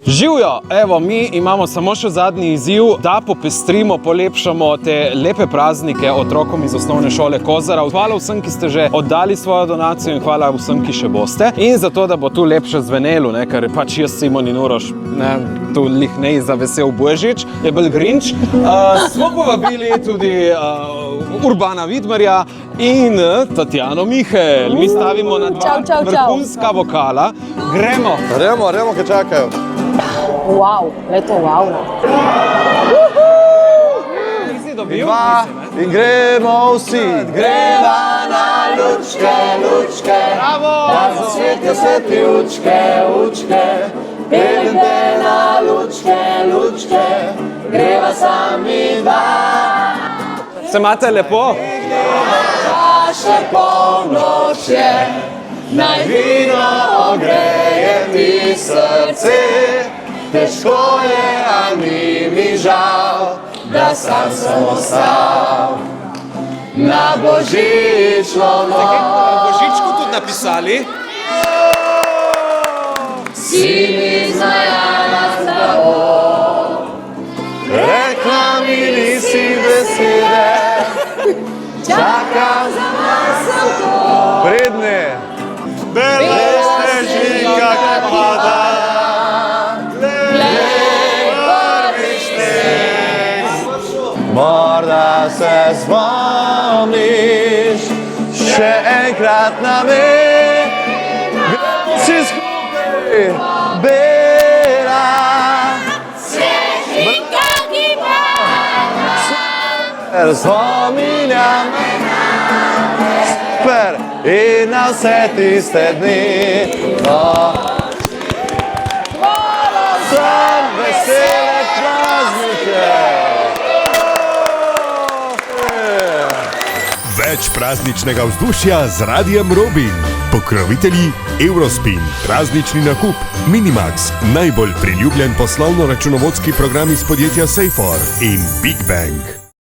Živijo! Evo, mi imamo samo še zadnji izziv, da popestrimo, polepšamo te lepe praznike otrokom iz osnovne šole Kozara. Hvala vsem, ki ste že oddali svojo donacijo in hvala vsem, ki še boste. In zato, da bo tu lepše zvenelo, ker pač jaz, Simon in Uroš, tu lih ne za vesel Božič, je bil Grinč. Smo povabili tudi Urbana Vidmarja in Tatjano Mihelj. Mi stavimo na dva vrhunska vokala. Gremo, kaj čakajo. Wow, leto wow. In gremo vsi, greva na lučke, lučke, da zasvetijo se ti učke, pelite na lučke, lučke, greva sami dva. Se imate lepo? Naše polnočje, naj vino ogreje ti srce. Težko je, a ni mi žal, da sam sem ostal na božično noč. Božičku tudi napisali. Si mi znajala zdravo, rekla mi nisi besede, čakam za nas to. Predne, bele snežinka, kaj pada. Morda se spomniš še enkrat na me, vsi skupaj bela. Snežinka, ki pada. Super, spominjam, super, in na vse tiste dni. Hvala vsem, vesele praznike. Več prazničnega vzdušja z Radiem Robin. Pokrovitelji Eurospin, praznični nakup, Minimax, najbolj priljubljen poslovno-računovodski program iz podjetja Safor in Big Bang.